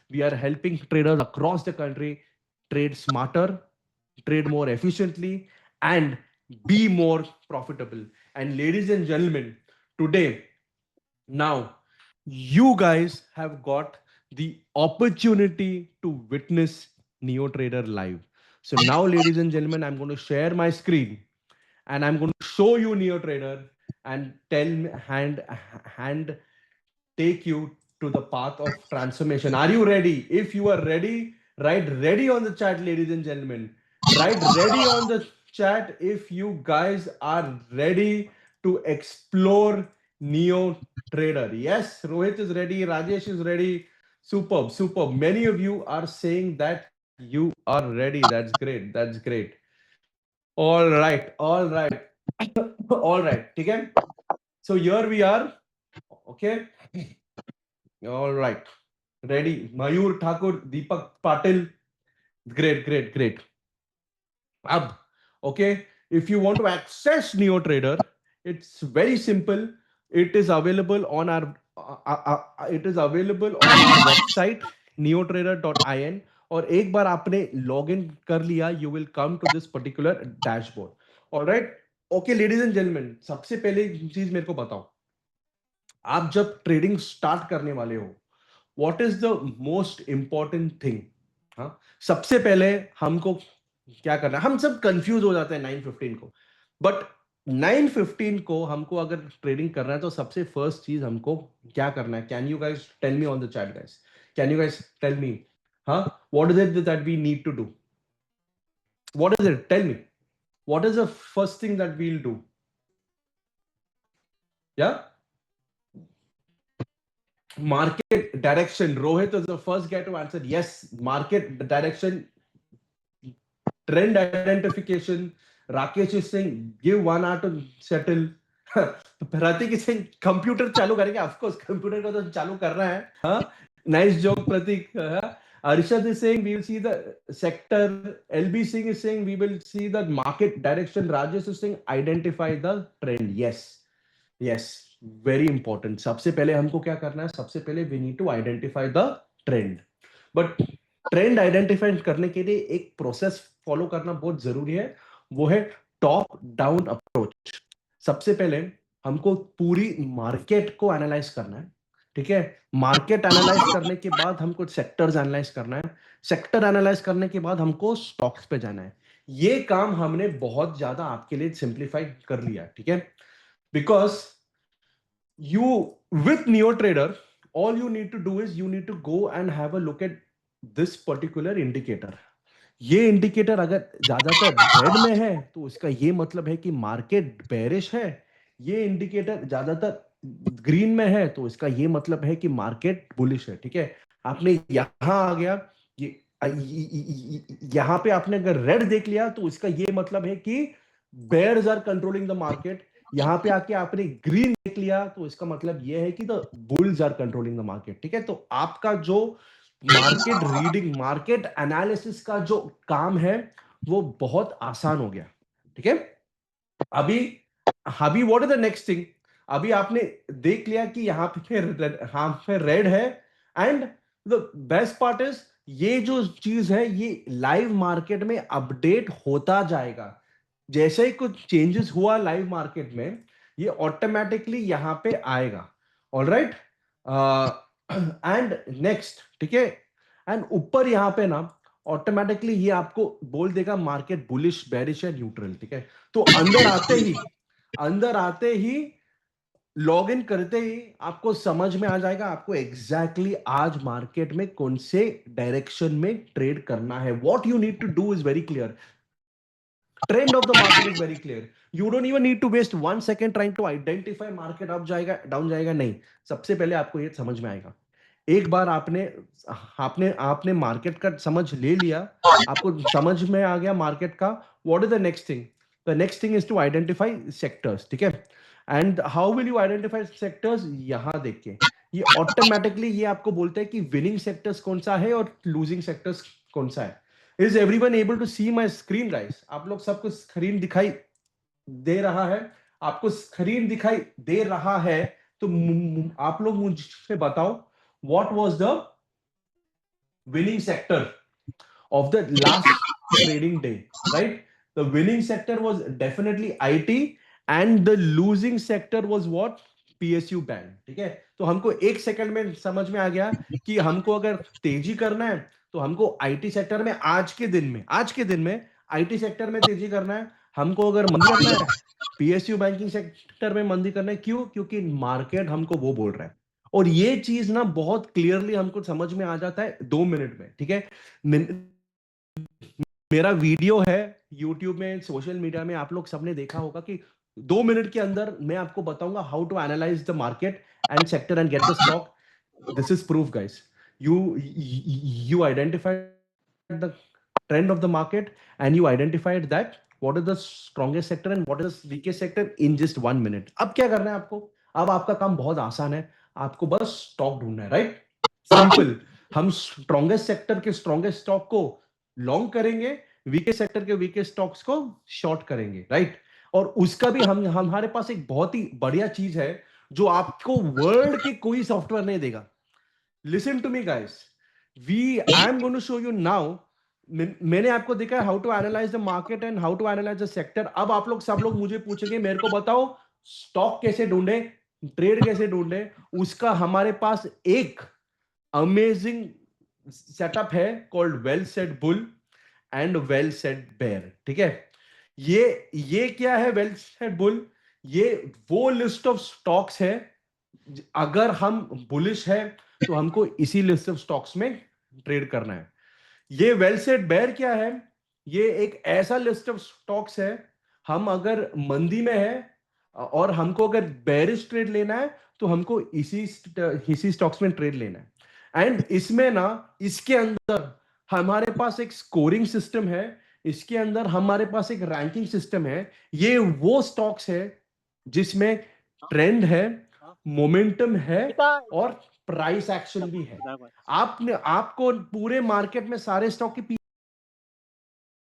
We are helping traders across the country trade smarter, trade more efficiently, and be more profitable. And ladies and gentlemen, today, now, you guys have got the opportunity to witness NeoTrader live. So now, ladies and gentlemen, I'm going to share my screen and I'm going to show you NeoTrader and hand take you to the path of transformation. Are you ready? If you are ready, write ready on the chat, ladies and gentlemen. Write ready on the chat if you guys are ready to explore Neo Trader. Yes, Rohit is ready, Rajesh is ready. Superb, superb. Many of you are saying that you are ready. That's great. That's great. All right, all right, all right. Okay. So here we are. Okay. All right. Ready. Mayur Thakur, Deepak Patil. Great, great, great. Ab, okay. If you want to access NeoTrader, it's very simple. It is available on our website neotrader.in. और एक बार आपने log in कर लिया, you will come to this particular dashboard. All right. Okay ladies and gentleman, सबसे पहले चीज मेरे को बताओ, आप जब ट्रेडिंग स्टार्ट करने वाले हो, what is the most important thing? हाँ, सबसे पहले हमको क्या करना है? हम सब कंफ्यूज हो जाते हैं 9:15 को, बट 9:15 को हमको अगर ट्रेडिंग करना है तो सबसे फर्स्ट चीज हमको क्या करना है? Can you guys tell me on the chat guys? Can you guys tell me? हाँ, what is it that we need to do? What is it? Tell me. What is the first thing that we will do? या market direction. Rohit is the first guy to answer. Yes, market direction, trend identification. Rakesh is saying give 1 hour to settle. Prateek is saying computer चालू करेंगे. Of course computer का तो चालू कर रहा है. हाँ, nice joke Prateek. Arshad is saying we will see the sector. LB Singh is saying we will see the market direction. Rajesh is saying identify the trend. Yes, yes, very important. सबसे पहले हमको क्या करना है? सबसे पहले we need to identify the trend. But trend identify करने के लिए एक प्रोसेस फॉलो करना बहुत जरूरी है. वो है टॉप डाउन अप्रोच. सबसे पहले हमको पूरी मार्केट को एनालाइज करना है. ठीक है, मार्केट एनालाइज करने के बाद हमको सेक्टर्स एनालाइज करना है. सेक्टर एनालाइज करने के बाद हमको स्टॉक्स पे जाना है. ये काम हमने बहुत ज्यादा आपके लिए सिंप्लीफाई कर लिया. ठीक है, because you with NeoTrader, all you need to do is you need to go and have a look at this particular indicator. ये इंडिकेटर अगर ज्यादातर रेड में है तो इसका ये मतलब है कि मार्केट बेरिश है. ये इंडिकेटर ज्यादातर ग्रीन में है तो इसका ये मतलब है कि मार्केट बुलिश है. ठीक है, आपने यहां आ गया, यहां पे आपने अगर रेड देख लिया तो इसका ये मतलब है कि bears are controlling the market. यहां पे आके आपने ग्रीन देख लिया तो इसका मतलब यह है कि the bulls are controlling the market. ठीक है, तो आपका जो मार्केट रीडिंग, मार्केट एनालिसिस का जो काम है वो बहुत आसान हो गया. ठीक है, अभी अभी what is the next thing? अभी आपने देख लिया कि यहाँ पे रेड है. And the best part is ये जो चीज है ये लाइव मार्केट में अपडेट होता जाएगा. जैसे ही कुछ चेंजेस हुआ लाइव मार्केट में, ये ऑटोमेटिकली यहां पे आएगा. All right. एंड नेक्स्ट, ठीक है, एंड ऊपर यहां पे ना ऑटोमेटिकली ये आपको बोल देगा मार्केट बुलिश, बेरिश या न्यूट्रल. ठीक है, तो अंदर आते ही लॉग इन करते ही आपको समझ में आ जाएगा आपको एग्जैक्टली आज मार्केट में कौन से डायरेक्शन में ट्रेड करना है. What you need to do is very clear. Trend of the market is very clear. You don't even need to waste 1 second trying to identify market up जाएगा down जाएगा. नहीं, सबसे पहले आपको ये समझ में आएगा. एक बार आपने आपने आपने मार्केट का समझ ले लिया, आपको समझ में आ गया मार्केट का. What is the next thing? The next thing is to identify sectors. ठीक है, and how will you identify sectors? यहां देख के ये ऑटोमेटिकली ये आपको बोलता है कि विनिंग सेक्टर्स कौन सा है और लूजिंग सेक्टर्स कौन सा है. Is everyone able to see my screen, guys? आप लोग सबको स्क्रीन दिखाई दे रहा है? आपको स्क्रीन दिखाई दे रहा है तो आप लोग मुझे बताओ what was the winning sector of the last trading day, right? The winning sector was definitely IT and the losing sector was what? PSU bank. ठीक है, तो हमको एक सेकंड में समझ में आ गया कि हमको अगर तेजी करना है तो हमको आईटी सेक्टर में आज के दिन में आईटी सेक्टर में तेजी करना है। हमको अगर मंदी करना है पीएसयू बैंकिंग सेक्टर में मंदी करना है। क्यों? क्योंकि मार्केट हमको वो बोल रहा है। और ये चीज ना बहुत क्लियरली हमको समझ में आ जाता है 2 मिनट में। ठीक है, मेरा वीडियो है यूट्यूब में, सोशल मीडिया में, आप लोग सबने देखा होगा कि 2 मिनट के अंदर मैं आपको बताऊंगा how to analyse the market and sector and get the stock. This is proof guys. you identified the trend of the market and you identified that what is the strongest sector and what is the weakest sector in just 1 minute। अब क्या करना है आपको? अब आपका काम बहुत आसान है, आपको बस स्टॉक ढूंढना है, राइट? सिंपल। हम स्ट्रॉन्गेस्ट सेक्टर के स्ट्रॉन्गेस्ट स्टॉक को लॉन्ग करेंगे, वीकेस्ट सेक्टर के वीकेस्ट स्टॉक्स को शॉर्ट करेंगे, राइट? और उसका भी हम हमारे पास एक बहुत ही बढ़िया चीज है जो आपको वर्ल्ड के कोई सॉफ्टवेयर नहीं देगा। Listen to me guys, I am going to show you now. मैंने आपको दिखा है how to analyse the market and how to analyse the sector. अब आप लोग सब लोग मुझे पूछेंगे मेरे को बताओ स्टॉक कैसे ढूंढे, ट्रेड कैसे ढूंढे। उसका हमारे पास एक अमेजिंग सेटअप है called well said bull and well said bear. ठीक है, ये क्या है वेल सेड बुल? ये वो लिस्ट ऑफ स्टॉक्स है, अगर हम बुलिश है तो हमको इसी लिस्ट ऑफ स्टॉक्स में ट्रेड करना है। ये वेल सेड बेयर क्या है? ये एक ऐसा लिस्ट ऑफ स्टॉक्स है, हम अगर मंदी में है और हमको अगर बेरिश ट्रेड लेना है तो हमको इसी स्टॉक्स में ट्रेड लेना है। एंड इसमें ना, इसके अंदर हमारे पास एक स्कोरिंग सिस्टम है, इसके अंदर हमारे पास एक रैंकिंग सिस्टम है। ये वो स्टॉक्स है जिसमें ट्रेंड है, मोमेंटम है और प्राइस एक्शन भी है। आपको पूरे मार्केट में सारे स्टॉक के